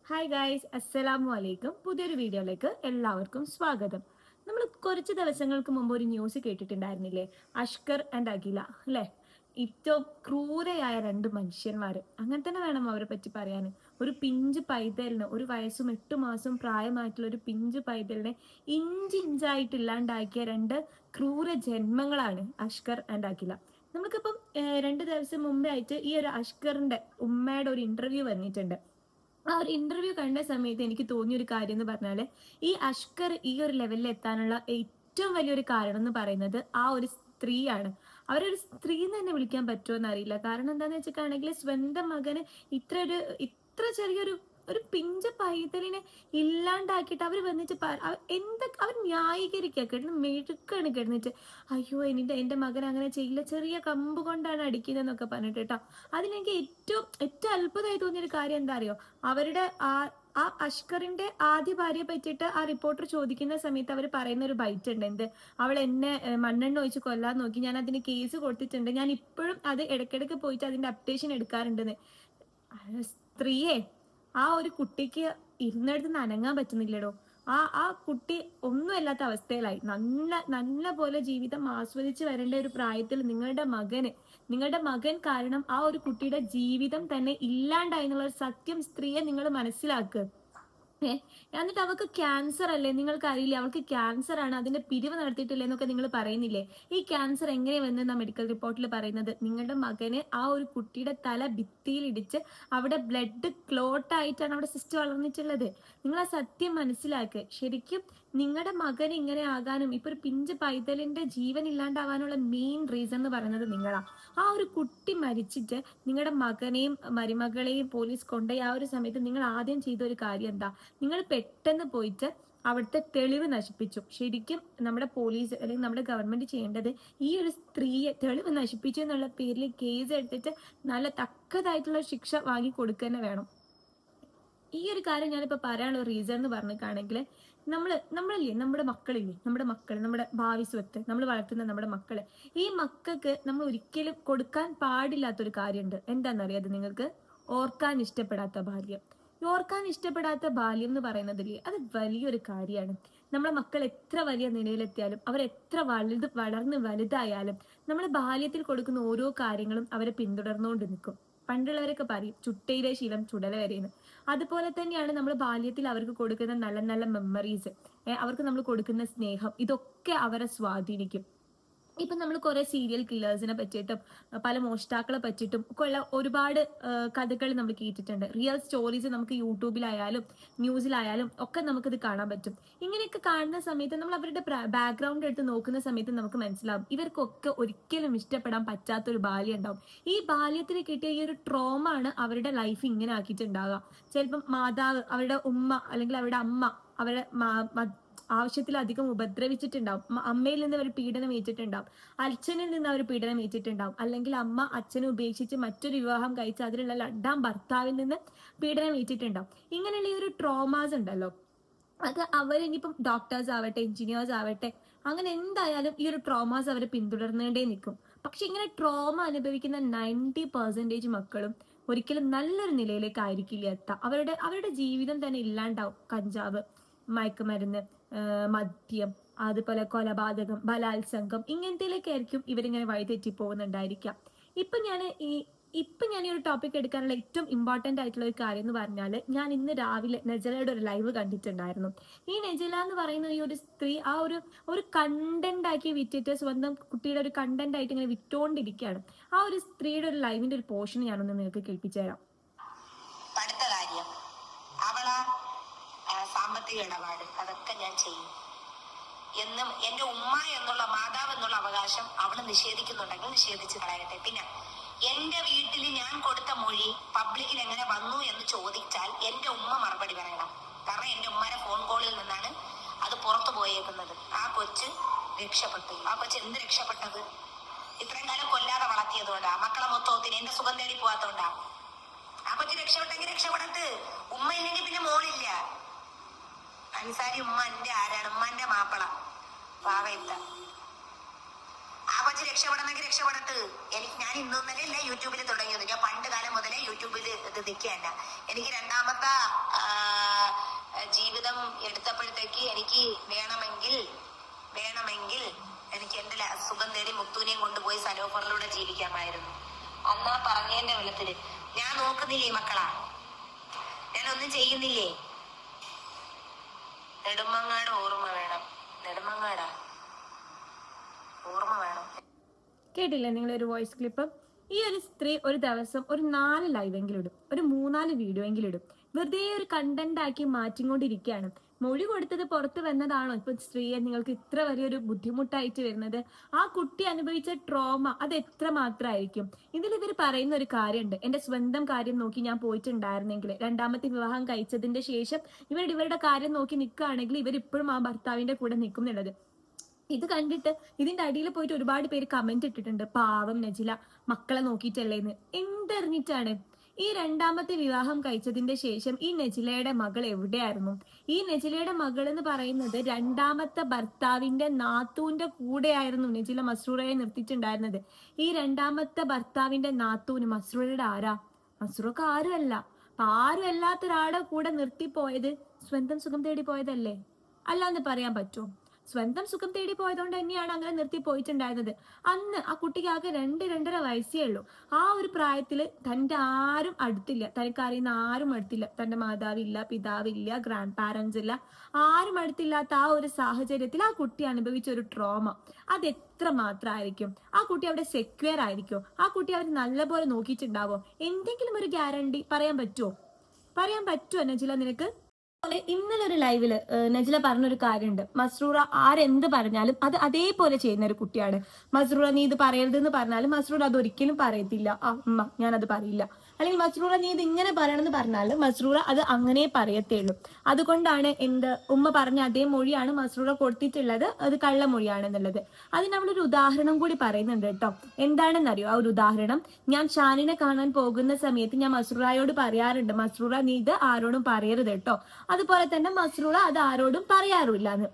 Hi guys, അസ്സലാമു അലൈക്കും. പുതിയൊരു വീഡിയോയിലേക്ക് എല്ലാവർക്കും സ്വാഗതം. നമ്മൾ കുറച്ച് ദിവസങ്ങൾക്ക് മുമ്പ് ഒരു ന്യൂസ് കേട്ടിട്ടുണ്ടായിരുന്നില്ലേ? അഷ്കർ ആൻഡ് അഖില അല്ലേ? ഏറ്റവും ക്രൂരയായ രണ്ട് മനുഷ്യന്മാർ, അങ്ങനെ തന്നെ വേണം അവരെ പറ്റി പറയാൻ. ഒരു പിഞ്ച് പൈതലിന്, ഒരു വയസ്സും 8 മാസവും പ്രായമായിട്ടുള്ള ഒരു പിഞ്ച് പൈതലിനെ ഇഞ്ചിഞ്ചായിട്ട് ഇല്ലാണ്ടാക്കിയ രണ്ട് ക്രൂര ജന്മങ്ങളാണ് അഷ്കർ ആൻഡ് അഖില. നമുക്കിപ്പം 2 ദിവസം മുമ്പേ ആയിട്ട് ഈ ഒരു അഷ്കറിന്റെ ഉമ്മയുടെ ഒരു ഇന്റർവ്യൂ വന്നിട്ടുണ്ട്. ആ ഒരു ഇന്റർവ്യൂ കണ്ട സമയത്ത് എനിക്ക് തോന്നിയ ഒരു കാര്യം എന്ന് പറഞ്ഞാല്, ഈ അഷ്കർ ഈ ഒരു ലെവലിൽ എത്താനുള്ള ഏറ്റവും വലിയൊരു കാരണം എന്ന് പറയുന്നത് ആ ഒരു സ്ത്രീയാണ്. അവരൊരു സ്ത്രീ എന്ന് തന്നെ വിളിക്കാൻ പറ്റുമോ എന്നറിയില്ല. കാരണം എന്താന്ന് വെച്ചിട്ടാണെങ്കിൽ സ്വന്തം മകന് ഇത്ര ചെറിയൊരു ഒരു പിഞ്ച പൈതലിനെ ഇല്ലാണ്ടാക്കിയിട്ട് അവർ വന്നിട്ട് എന്തൊക്കെ അവർ ന്യായീകരിക്കുക, കിടന്ന് മെഴുക്കാണ് കിടന്നിട്ട്. അയ്യോ, എന്റെ മകൻ അങ്ങനെ ചെയ്യില്ല, ചെറിയ കമ്പ് കൊണ്ടാണ് അടിക്കുന്നതെന്നൊക്കെ പറഞ്ഞിട്ട് കേട്ടോ. അതിനെനിക്ക് ഏറ്റവും ഏറ്റവും അത്ഭുതമായി തോന്നിയൊരു കാര്യം എന്താ അറിയോ? അവരുടെ ആ അഷ്കറിന്റെ ആദ്യ ഭാര്യയെ പറ്റിയിട്ട് ആ റിപ്പോർട്ടർ ചോദിക്കുന്ന സമയത്ത് അവർ പറയുന്ന ഒരു ബൈറ്റ് ഉണ്ട്. എന്ത്, അവൾ എന്നെ മണ്ണെണ്ണ ഒഴിച്ച് കൊല്ലാൻ നോക്കി, ഞാൻ അതിന് കേസ് കൊടുത്തിട്ടുണ്ട്, ഞാൻ ഇപ്പോഴും അത് ഇടയ്ക്കിടയ്ക്ക് പോയിട്ട് അതിന്റെ അപ്ഡേഷൻ എടുക്കാറുണ്ടെന്ന്. സ്ത്രീയെ, ആ ഒരു കുട്ടിക്ക് ഇരുന്നിടത്ത് നിന്ന് അനങ്ങാൻ പറ്റുന്നില്ലടോ. ആ കുട്ടി ഒന്നുമല്ലാത്ത അവസ്ഥയിലായി. നല്ല നല്ല പോലെ ജീവിതം ആസ്വദിച്ച് വരേണ്ട ഒരു പ്രായത്തിൽ നിങ്ങളുടെ മകൻ കാരണം ആ ഒരു കുട്ടിയുടെ ജീവിതം തന്നെ ഇല്ലാണ്ടായി എന്നുള്ള ഒരു സത്യം സ്ത്രീയെ നിങ്ങൾ മനസ്സിലാക്കുക. എന്നിട്ട് അവൾക്ക് ക്യാൻസർ അല്ലേ, നിങ്ങൾക്ക് അറിയില്ലേ അവൾക്ക് ക്യാൻസർ ആണ്, അതിന്റെ പിരിവ് നടത്തിയിട്ടില്ലേ എന്നൊക്കെ നിങ്ങൾ പറയുന്നില്ലേ? ഈ ക്യാൻസർ എങ്ങനെ വന്നെന്ന മെഡിക്കൽ റിപ്പോർട്ടിൽ പറയുന്നത്, നിങ്ങളുടെ മകന് ആ ഒരു കുട്ടിയുടെ തല ഭിത്തിയിൽ ഇടിച്ച് അവിടെ ബ്ലഡ് ക്ലോട്ട് ആയിട്ടാണ് അവിടെ സിസ്റ്റ് വളർന്നിട്ടുള്ളത്. നിങ്ങൾ ആ സത്യം മനസ്സിലാക്കുക. ശരിക്കും നിങ്ങളുടെ മകൻ ഇങ്ങനെ ആകാനും ഇപ്പൊ ഒരു പിഞ്ച് പൈതലിന്റെ ജീവൻ ഇല്ലാണ്ടാവാനുള്ള മെയിൻ റീസൺ എന്ന് പറയുന്നത് നിങ്ങളാ. ആ ഒരു കുട്ടി മരിച്ചിട്ട് നിങ്ങളുടെ മകനെയും മരുമകളെയും പോലീസ് കൊണ്ടുപോയി ആ ഒരു സമയത്ത് നിങ്ങൾ ആദ്യം ചെയ്ത ഒരു കാര്യം എന്താ? നിങ്ങൾ പെട്ടെന്ന് പോയിട്ട് അവിടുത്തെ തെളിവ് നശിപ്പിച്ചു. ശരിക്കും നമ്മുടെ പോലീസ് അല്ലെങ്കിൽ നമ്മുടെ ഗവൺമെന്റ് ചെയ്യേണ്ടത് ഈ ഒരു സ്ത്രീയെ തെളിവ് നശിപ്പിച്ചു എന്നുള്ള പേരിൽ കേസ് എടുത്തിട്ട് നല്ല തക്കതായിട്ടുള്ള ശിക്ഷ വാങ്ങി കൊടുക്കുക വേണം. ഈ ഒരു കാര്യം ഞാനിപ്പോ പറയാനുള്ള റീസൺ എന്ന് പറഞ്ഞിട്ടാണെങ്കിൽ, നമ്മളില്ലേ, നമ്മുടെ മക്കളില്ലേ, നമ്മുടെ ഭാവി സ്വത്ത്, നമ്മൾ വളർത്തുന്ന നമ്മുടെ മക്കള്, ഈ മക്കൾക്ക് നമ്മൾ ഒരിക്കലും കൊടുക്കാൻ പാടില്ലാത്തൊരു കാര്യമുണ്ട്. എന്താണെന്നറിയാതെ നിങ്ങൾക്ക്? ഓർക്കാൻ ഇഷ്ടപ്പെടാത്ത ബാല്യം. ഓർക്കാൻ ഇഷ്ടപ്പെടാത്ത ബാല്യം എന്ന് പറയുന്നതില്ലേ, അത് വലിയൊരു കാര്യമാണ്. നമ്മളെ മക്കൾ എത്ര വലിയ നിലയിലെത്തിയാലും, അവർ എത്ര വളർന്ന് വലുതായാലും, നമ്മൾ ബാല്യത്തിൽ കൊടുക്കുന്ന ഓരോ കാര്യങ്ങളും അവരെ പിന്തുടർന്നുകൊണ്ട് നിൽക്കും. പണ്ടുള്ളവരൊക്കെ പറയും ചുട്ടയിലെ ശീലം ചുടല വരെയെന്ന്. അതുപോലെ തന്നെയാണ് നമ്മൾ ബാല്യത്തിൽ അവർക്ക് കൊടുക്കുന്ന നല്ല നല്ല മെമ്മറീസ്, അവർക്ക് നമ്മൾ കൊടുക്കുന്ന സ്നേഹം, ഇതൊക്കെ അവരെ സ്വാധീനിക്കും. ഇപ്പൊ നമ്മൾ കുറെ സീരിയൽ കില്ലേഴ്സിനെ പറ്റിയിട്ടും പല മോഷ്ടാക്കളെ പറ്റിയിട്ടും ഒക്കെ ഉള്ള ഒരുപാട് കഥകൾ നമ്മൾ കേട്ടിട്ടുണ്ട്. റിയൽ സ്റ്റോറീസ് നമുക്ക് യൂട്യൂബിലായാലും ന്യൂസിലായാലും ഒക്കെ നമുക്കിത് കാണാൻ പറ്റും. ഇങ്ങനെയൊക്കെ കാണുന്ന സമയത്ത് നമ്മൾ അവരുടെ ബാക്ക്ഗ്രൗണ്ട് എടുത്ത് നോക്കുന്ന സമയത്ത് നമുക്ക് മനസ്സിലാവും ഇവർക്കൊക്കെ ഒരിക്കലും ഇഷ്ടപ്പെടാൻ പറ്റാത്തൊരു ബാല്യം ഉണ്ടാവും. ഈ ബാല്യത്തിൽ കിട്ടിയ ഈ ഒരു ട്രോമ ആണ് അവരുടെ ലൈഫ് ഇങ്ങനെ ആക്കിയിട്ടുണ്ടാവുക. ചിലപ്പം മാതാവ്, അവരുടെ ഉമ്മ അല്ലെങ്കിൽ അവരുടെ അമ്മ അവരുടെ ആവശ്യത്തിലധികം ഉപദ്രവിച്ചിട്ടുണ്ടാവും. അമ്മയിൽ നിന്ന് അവർ പീഡനം ഏറ്റിട്ടുണ്ടാവും, അച്ഛനിൽ നിന്ന് അവർ പീഡനം ഏറ്റിട്ടുണ്ടാവും, അല്ലെങ്കിൽ അമ്മ അച്ഛനെ ഉപേക്ഷിച്ച് മറ്റൊരു വിവാഹം കഴിച്ച് അതിലുള്ള രണ്ടാം ഭർത്താവിൽ നിന്ന് പീഡനം ഏറ്റിട്ടുണ്ടാവും. ഇങ്ങനെയുള്ള ഈ ഒരു ട്രോമാസ് ഉണ്ടല്ലോ, അത് അവരിനിപ്പം ഡോക്ടേഴ്സ് ആവട്ടെ, എഞ്ചിനീയേഴ്സ് ആവട്ടെ, അങ്ങനെ എന്തായാലും ഈ ഒരു ട്രോമാസ് അവരെ പിന്തുടർന്നേണ്ടേ നിൽക്കും. പക്ഷെ ഇങ്ങനെ ട്രോമ അനുഭവിക്കുന്ന 90% മക്കളും ഒരിക്കലും നല്ലൊരു നിലയിലേക്ക് ആയിരിക്കില്ല എത്താം. അവരുടെ ജീവിതം തന്നെ ഇല്ലാണ്ടാവും. കഞ്ചാവ്, മയക്കുമരുന്ന്, മദ്യം, അതുപോലെ കൊലപാതകം, ബലാത്സംഗം, ഇങ്ങനത്തേലേക്കായിരിക്കും ഇവരിങ്ങനെ വഴിതെറ്റി പോകുന്നുണ്ടായിരിക്കാം. ഇപ്പൊ ഞാൻ ഈ ഒരു ടോപ്പിക് എടുക്കാനുള്ള ഏറ്റവും ഇമ്പോർട്ടന്റ് ആയിട്ടുള്ള ഒരു കാര്യം എന്ന് പറഞ്ഞാൽ, ഞാൻ ഇന്ന് രാവിലെ നെജലയുടെ ഒരു ലൈവ് കണ്ടിട്ടുണ്ടായിരുന്നു. ഈ നെജല എന്ന് പറയുന്ന ഈ ഒരു സ്ത്രീ ആ ഒരു കണ്ടന്റ് ആക്കി വിറ്റിട്ട് സ്വന്തം കുട്ടിയുടെ ഒരു കണ്ടന്റ് ആയിട്ട് ഇങ്ങനെ വിറ്റോണ്ടിരിക്കുകയാണ്. ആ ഒരു സ്ത്രീയുടെ ഒരു ലൈവിന്റെ ഒരു പോർഷൻ ഞാനൊന്ന് നിങ്ങൾക്ക് കേൾപ്പിച്ചു തരാം. സാമ്പത്തിക ഇടപാട് അതൊക്കെ ഞാൻ ചെയ്യും എന്നും എന്റെ ഉമ്മ എന്നുള്ള മാതാവ് എന്നുള്ള അവകാശം അവള് നിഷേധിക്കുന്നുണ്ടെങ്കിൽ നിഷേധിച്ച് കളയട്ടെ. പിന്നെ എന്റെ വീട്ടിൽ ഞാൻ കൊടുത്ത മൊഴി പബ്ലിക്കിൽ എങ്ങനെ വന്നു എന്ന് ചോദിച്ചാൽ എന്റെ ഉമ്മ മറുപടി പറയണം. കാരണം എന്റെ ഉമ്മയുടെ ഫോൺ കോളിൽ നിന്നാണ് അത് പുറത്തു പോയേക്കുന്നത്. ആ കൊച്ച് രക്ഷപ്പെട്ടു. ആ കൊച്ച് എന്ത് രക്ഷപ്പെട്ടത്? ഇത്രയും കാലം കൊല്ലാതെ വളർത്തിയതുകൊണ്ടാ, മക്കളെ മൊത്തത്തിന് എന്റെ സുഖം തേടി പോവാത്തോണ്ടാ. ആ കൊച്ച് രക്ഷപ്പെട്ടെങ്കിൽ രക്ഷപ്പെടട്ട്. ഉമ്മ ഇല്ലെങ്കിൽ പിന്നെ മോളില്ല. അൻസാരി ഉമ്മ എന്റെ ആരാണ്? ഉമ്മന്റെ മാപ്പിള പാവയില്ല. ആ കൊച്ചു രക്ഷപ്പെടണമെങ്കിൽ രക്ഷപ്പെടട്ട്. ഞാൻ ഇന്നൊന്നല്ലേ യൂട്യൂബിൽ തുടങ്ങിയത്. ഞാൻ പണ്ട് കാലം മുതലേ യൂട്യൂബിൽ ഇത് നിൽക്കുകയല്ല. എനിക്ക് രണ്ടാമത്തെ സുഖം തേടി മുത്തൂനെയും കൊണ്ടുപോയി സലോഫറിലൂടെ ജീവിക്കാമായിരുന്നു. അന്നാ പറഞ്ഞതിന്റെ വെള്ളത്തില് ഞാൻ നോക്കുന്നില്ലേ മക്കളാ, ഞാൻ ഒന്നും ചെയ്യുന്നില്ലേ. നെടുമങ്ങാട് ഓർമ്മ വേണം, നെടുമങ്ങാടാ ഓർമ്മ വേണം. കേട്ടില്ലേ നിങ്ങളൊരു വോയിസ് ക്ലിപ്പ്? ഈ ഒരു സ്ത്രീ ഒരു ദിവസം ഒരു 4 ലൈവെങ്കിലും ഇടും, ഒരു 3-4 വീഡിയോ എങ്കിലും ഇടും. വെറുതെ ഒരു കണ്ടന്റ് ആക്കി മാറ്റിക്കൊണ്ടിരിക്കുകയാണ്. മൊഴി കൊടുത്തത് പുറത്ത് വന്നതാണോ ഇപ്പൊ സ്ത്രീയെ നിങ്ങൾക്ക് ഇത്ര വലിയൊരു ബുദ്ധിമുട്ടായിട്ട് വരുന്നത്? ആ കുട്ടി അനുഭവിച്ച ട്രോമ അത് എത്ര മാത്രമായിരിക്കും? ഇതിൽ ഇവർ പറയുന്ന ഒരു കാര്യമുണ്ട്, എന്റെ സ്വന്തം കാര്യം നോക്കി ഞാൻ പോയിട്ടുണ്ടായിരുന്നെങ്കിൽ, രണ്ടാമത്തെ വിവാഹം കഴിച്ചതിന്റെ ശേഷം ഇവരുടെ കാര്യം നോക്കി നിൽക്കുകയാണെങ്കിൽ ഇവർ ഇപ്പോഴും ആ ഭർത്താവിന്റെ കൂടെ നിൽക്കും എന്നുള്ളത്. ഇത് കണ്ടിട്ട് ഇതിന്റെ അടിയിൽ പോയിട്ട് ഒരുപാട് പേര് കമന്റ് ഇട്ടിട്ടുണ്ട്, പാവം നജില മക്കളെ നോക്കിയിട്ടല്ലേന്ന്. എന്തറിഞ്ഞിട്ടാണ്? ഈ രണ്ടാമത്തെ വിവാഹം കഴിച്ചതിന്റെ ശേഷം ഈ നജിലയുടെ മകൾ എവിടെയായിരുന്നു? ഈ നജിലയുടെ മകൾ എന്ന് പറയുന്നത് രണ്ടാമത്തെ ഭർത്താവിന്റെ നാത്തൂന്റെ കൂടെയായിരുന്നു നജില മസ്രൂറയെ നിർത്തിയിട്ടുണ്ടായിരുന്നത്. ഈ രണ്ടാമത്തെ ഭർത്താവിന്റെ നാത്തൂന് മസ്രൂറയുടെ ആരാ? മസ്രൂർക്ക് ആരുമല്ല. അപ്പൊ ആരും അല്ലാത്ത ഒരാളെ കൂടെ നിർത്തിപ്പോയത് സ്വന്തം സുഖം തേടി പോയതല്ലേ? അല്ലാന്ന് പറയാൻ പറ്റുമോ? സ്വന്തം സുഖം തേടി പോയതുകൊണ്ട് തന്നെയാണ് അങ്ങനെ നിർത്തി പോയിട്ടുണ്ടായിരുന്നത്. അന്ന് ആ കുട്ടിക്ക് ആകെ 2-2.5 വയസ്സേ ഉള്ളൂ. ആ ഒരു പ്രായത്തിൽ തൻ്റെ ആരും അടുത്തില്ല, തനിക്ക് അറിയുന്ന ആരും അടുത്തില്ല. തൻ്റെ മാതാവില്ല, പിതാവില്ല, ഗ്രാൻഡ് പാരൻസ് ഇല്ല, ആരും അടുത്തില്ലാത്ത ആ ഒരു സാഹചര്യത്തിൽ ആ കുട്ടി അനുഭവിച്ച ഒരു ട്രോമ അത് എത്ര മാത്രമായിരിക്കും? ആ കുട്ടി അവിടെ സെക്യൂർ ആയിരിക്കും? ആ കുട്ടി അവർ നല്ലപോലെ നോക്കിയിട്ടുണ്ടാവോ? എന്തെങ്കിലും ഒരു ഗ്യാരണ്ടി പറയാൻ പറ്റുമോ? പറയാൻ പറ്റുമോ നജില നിനക്ക്? ഇന്നലെ ഒരു ലൈവില് നജില പറഞ്ഞൊരു കാര്യമുണ്ട്, മസ്രൂറ ആരെന്ത് പറഞ്ഞാലും അത് അതേപോലെ ചെയ്യുന്ന ഒരു കുട്ടിയാണ്. മസ്രൂറ നീ ഇത് പറയരുതെന്ന് പറഞ്ഞാലും മസ്രൂറ അത് ഒരിക്കലും പറയത്തില്ല. ആ ഉമ്മ ഞാനത് പറയില്ല. അല്ലെങ്കിൽ മസ്രൂറ നീ ഇത് ഇങ്ങനെ പറയണമെന്ന് പറഞ്ഞാൽ മസ്രൂറ അത് അങ്ങനെ പറയത്തേ ഉള്ളൂ. അതുകൊണ്ടാണ് ഉമ്മ പറഞ്ഞ അതേ മൊഴിയാണ് മസ്രൂറ കൊടുത്തിട്ടുള്ളത്, അത് കള്ളമൊഴിയാണെന്നുള്ളത്. അതിന് നമ്മളൊരു ഉദാഹരണം കൂടി പറയുന്നുണ്ട് കേട്ടോ. എന്താണെന്നറിയോ ആ ഒരു ഉദാഹരണം? ഞാൻ ഷാനിനെ കാണാൻ പോകുന്ന സമയത്ത് ഞാൻ മസ്രൂറയോട് പറയാറുണ്ട്, മസ്രൂറ നീ ഇത് ആരോടും പറയരുത് കേട്ടോ. അതുപോലെ തന്നെ മസ്രൂറ അത് ആരോടും പറയാറില്ലാന്ന്.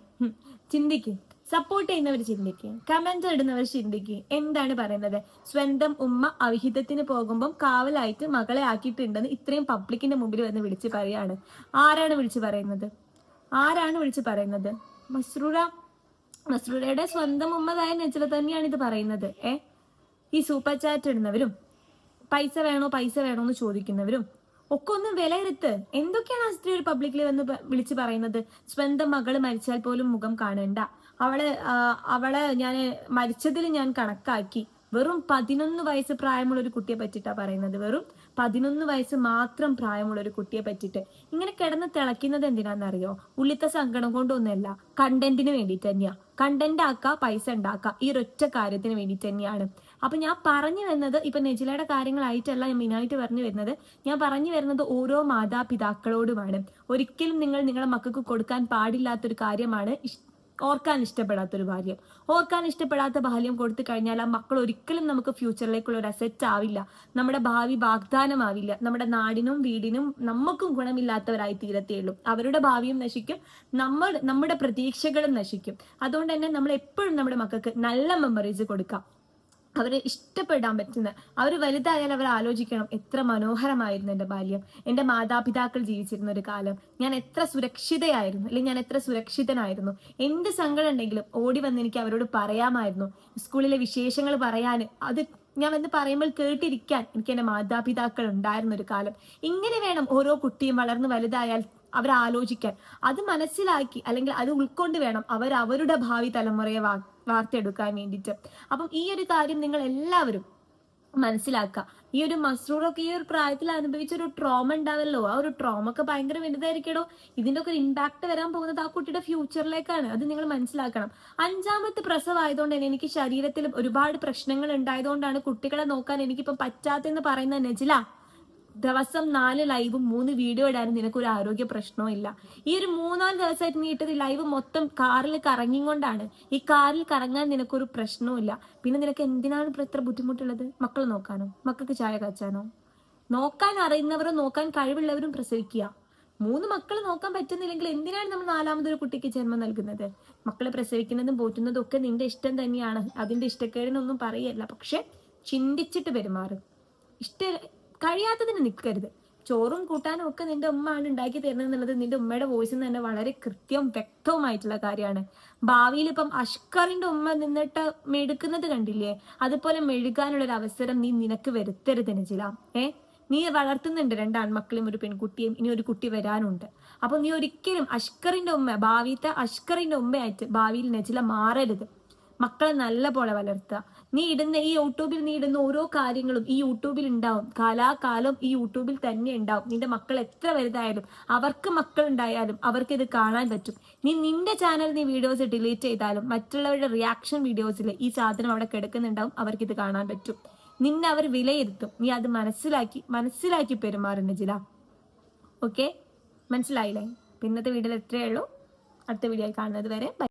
ചിന്തിക്കും, സപ്പോർട്ട് ചെയ്യുന്നവർ ചിന്തിക്കും, കമന്റ് ഇടുന്നവർ ചിന്തിക്കും. എന്താണ് പറയുന്നത്? സ്വന്തം ഉമ്മ അവിഹിതത്തിന് പോകുമ്പോൾ കാവലായിട്ട് മകളെ ആക്കിയിട്ടുണ്ടെന്ന് ഇത്രയും പബ്ലിക്കിന്റെ മുമ്പിൽ വന്ന് വിളിച്ച് പറയാണ്. ആരാണ് വിളിച്ചു പറയുന്നത്? ആരാണ് വിളിച്ചു പറയുന്നത്? മസ്രൂറയുടെ സ്വന്തം ഉമ്മതായ നജില തന്നെയാണ് ഇത് പറയുന്നത്. ഈ സൂപ്പർ ചാറ്റ് ഇടുന്നവരും പൈസ വേണോ എന്ന് ചോദിക്കുന്നവരും ഒക്കെ ഒന്ന് വിലയിരുത്ത്. എന്തൊക്കെയാണ് ആ സ്ത്രീ ഒരു പബ്ലിക്കിൽ വന്ന് വിളിച്ചു പറയുന്നത്? സ്വന്തം മകള് മരിച്ചാൽ പോലും മുഖം കാണണ്ട, അവളെ ഞാൻ മരിച്ചതിൽ ഞാൻ കണക്കാക്കി. വെറും 11 വയസ്സ് പ്രായമുള്ള ഒരു കുട്ടിയെ പറ്റിയിട്ടാ പറയുന്നത്. വെറും 11 വയസ്സ് മാത്രം പ്രായമുള്ള ഒരു കുട്ടിയെ പറ്റിയിട്ട് ഇങ്ങനെ കിടന്ന് തിളയ്ക്കുന്നത് എന്തിനാണെന്നറിയോ? ഉള്ളിത്തെ സങ്കടം കൊണ്ടൊന്നുമല്ല, കണ്ടന്റിന് വേണ്ടിയിട്ട് തന്നെയാ. കണ്ടന്റ് ആക്കുക, പൈസ ഉണ്ടാക്കുക, ഈ ഒരൊറ്റ കാര്യത്തിന് വേണ്ടിയിട്ട് തന്നെയാണ്. അപ്പൊ ഞാൻ പറഞ്ഞു വരുന്നത് ഇപ്പൊ നജിലയുടെ കാര്യങ്ങളായിട്ടല്ല ഞാൻ മെയിനായിട്ട് പറഞ്ഞു വരുന്നത്. ഞാൻ പറഞ്ഞു വരുന്നത് ഓരോ മാതാപിതാക്കളോടുമാണ്. ഒരിക്കലും നിങ്ങൾ നിങ്ങളുടെ മക്കൾക്ക് കൊടുക്കാൻ പാടില്ലാത്തൊരു കാര്യമാണ് ഓർക്കാൻ ഇഷ്ടപ്പെടാത്തൊരു ബാല്യം. ഓർക്കാൻ ഇഷ്ടപ്പെടാത്ത ബാല്യം കൊടുത്തു കഴിഞ്ഞാൽ ആ മക്കൾ ഒരിക്കലും നമുക്ക് ഫ്യൂച്ചറിലേക്കുള്ള ഒരു അസെറ്റ് ആവില്ല, നമ്മുടെ ഭാവി വാഗ്ദാനമാവില്ല, നമ്മുടെ നാടിനും വീടിനും നമുക്കും ഗുണമില്ലാത്തവരായി തീരത്തേ ഉള്ളൂ. അവരുടെ ഭാവിയും നശിക്കും, നമ്മുടെ പ്രതീക്ഷകളും നശിക്കും. അതുകൊണ്ട് തന്നെ നമ്മൾ എപ്പോഴും നമ്മുടെ മക്കൾക്ക് നല്ല മെമ്മറീസ് കൊടുക്കാം, അവരെ ഇഷ്ടപ്പെടാൻ പറ്റുന്ന. അവർ വലുതായാൽ അവർ ആലോചിക്കണം, എത്ര മനോഹരമായിരുന്നു എൻ്റെ ബാല്യം, എൻ്റെ മാതാപിതാക്കൾ ജീവിച്ചിരുന്ന ഒരു കാലം, ഞാൻ എത്ര സുരക്ഷിതയായിരുന്നു, അല്ലെങ്കിൽ ഞാൻ എത്ര സുരക്ഷിതനായിരുന്നു. എന്ത് സങ്കടം ഉണ്ടെങ്കിലും ഓടി വന്ന് എനിക്ക് അവരോട് പറയാമായിരുന്നു. സ്കൂളിലെ വിശേഷങ്ങൾ പറയാൻ, അത് ഞാൻ വന്ന് പറയുമ്പോൾ കേട്ടിരിക്കാൻ എനിക്ക് എൻ്റെ മാതാപിതാക്കൾ ഉണ്ടായിരുന്ന ഒരു കാലം. ഇങ്ങനെ വേണം ഓരോ കുട്ടിയും വളർന്ന് വലുതായാൽ അവരാലോചിക്കാൻ. അത് മനസ്സിലാക്കി അല്ലെങ്കിൽ അത് ഉൾക്കൊണ്ട് വേണം അവരുടെ ഭാവി തലമുറയെ വാർത്തെടുക്കാൻ വേണ്ടിയിട്ട്. അപ്പം ഈ ഒരു കാര്യം നിങ്ങൾ എല്ലാവരും മനസ്സിലാക്കുക. ഈ ഒരു മസ്രൂറൊക്കെ ഈ ഒരു പ്രായത്തിൽ അനുഭവിച്ച ഒരു ട്രോമ ഉണ്ടാവല്ലോ, ആ ഒരു ട്രോമ ഒക്കെ ഭയങ്കര വലുതായിരിക്കടോ. ഇതിന്റെ ഒക്കെ ഒരു ഇമ്പാക്ട് വരാൻ പോകുന്നത് ആ കുട്ടിയുടെ ഫ്യൂച്ചറിലേക്കാണ്. അത് നിങ്ങൾ മനസ്സിലാക്കണം. 5ാമത്തെ പ്രസവമായതുകൊണ്ട് തന്നെ എനിക്ക് ശരീരത്തിൽ ഒരുപാട് പ്രശ്നങ്ങൾ ഉണ്ടായതുകൊണ്ടാണ് കുട്ടികളെ നോക്കാൻ എനിക്കിപ്പം പറ്റാത്തെന്ന് പറയുന്ന നജില, ദിവസം 4 ലൈവും 3 വീഡിയോ ഇടാനും നിനക്കൊരു ആരോഗ്യ പ്രശ്നവും ഇല്ല. ഈ ഒരു 3-4 ദിവസമായിട്ട് നീ ഇട്ടത് ലൈവ് മൊത്തം കാറിൽ കറങ്ങിക്കൊണ്ടാണ്. ഈ കാറിൽ കറങ്ങാൻ നിനക്കൊരു പ്രശ്നവും ഇല്ല. പിന്നെ നിനക്ക് എന്തിനാണ് ഇത്ര ബുദ്ധിമുട്ടുള്ളത്? മക്കൾ നോക്കാനോ? മക്കൾക്ക് ചായ കാച്ചാനോ? നോക്കാൻ അറിയുന്നവരും നോക്കാൻ കഴിവുള്ളവരും പ്രസവിക്കുക. 3 മക്കൾ നോക്കാൻ പറ്റുന്നില്ലെങ്കിൽ എന്തിനാണ് നമ്മൾ 4ാമതൊരു കുട്ടിക്ക് ജന്മം നൽകുന്നത്? മക്കളെ പ്രസവിക്കുന്നതും പോറ്റുന്നതും ഒക്കെ നിന്റെ ഇഷ്ടം തന്നെയാണ്, അതിന്റെ ഇഷ്ടക്കേടിനൊന്നും പറയല്ല. പക്ഷെ ചിന്തിച്ചിട്ട് പെരുമാറും. കഴിയാത്തതിന് നിൽക്കരുത്, ചോറും കൂട്ടാനും ഒക്കെ നിന്റെ ഉമ്മ ആണ് ഉണ്ടാക്കി തരുന്നത് എന്നുള്ളത് നിന്റെ ഉമ്മയുടെ വോയിസിൽ നിന്ന് തന്നെ വളരെ കൃത്യവും വ്യക്തവുമായിട്ടുള്ള കാര്യമാണ്. ഭാവിയിൽ ഇപ്പം അഷ്കറിന്റെ ഉമ്മ നിന്നിട്ട് മെഴുക്കുന്നത് കണ്ടില്ലേ, അതുപോലെ മെഴുകാനുള്ള ഒരു അവസരം നീ നിനക്ക് വരുത്തരുത് നജില. നീ വളർത്തുന്നുണ്ട് 2 ആൺമക്കളെയും ഒരു പെൺകുട്ടിയും, ഇനി ഒരു കുട്ടി വരാനുണ്ട്. അപ്പൊ നീ ഒരിക്കലും അഷ്കറിന്റെ ഉമ്മ, ഭാവിത്തെ അഷ്കറിന്റെ ഉമ്മയായിട്ട് ഭാവിയിൽ നജില മാറരുത്. മക്കളെ നല്ല പോലെ വളർത്തുക. നീ ഇടുന്ന ഈ യൂട്യൂബിൽ നീ ഇടുന്ന ഓരോ കാര്യങ്ങളും ഈ യൂട്യൂബിൽ ഉണ്ടാവും, കാലാകാലം ഈ യൂട്യൂബിൽ തന്നെ ഉണ്ടാവും. നിന്റെ മക്കൾ എത്ര വലുതായാലും, അവർക്ക് മക്കൾ ഉണ്ടായാലും അവർക്ക് ഇത് കാണാൻ പറ്റും. നീ നിന്റെ ചാനൽ നീ വീഡിയോസ് ഡിലീറ്റ് ചെയ്താലും മറ്റുള്ളവരുടെ റിയാക്ഷൻ വീഡിയോസിൽ ഈ സാധനം അവിടെ കിടക്കുന്നുണ്ടാവും, അവർക്ക് ഇത് കാണാൻ പറ്റും. നിന്നെ അവർ വിലയിരുത്തും. നീ അത് മനസ്സിലാക്കി പെരുമാറുന്ന നജില. ഓക്കെ, മനസ്സിലായില്ലേ? ഇന്നത്തെ വീഡിയോയിൽ എത്രയേ ഉള്ളൂ. അടുത്ത വീഡിയോ കാണുന്നത് വരെ ബൈ.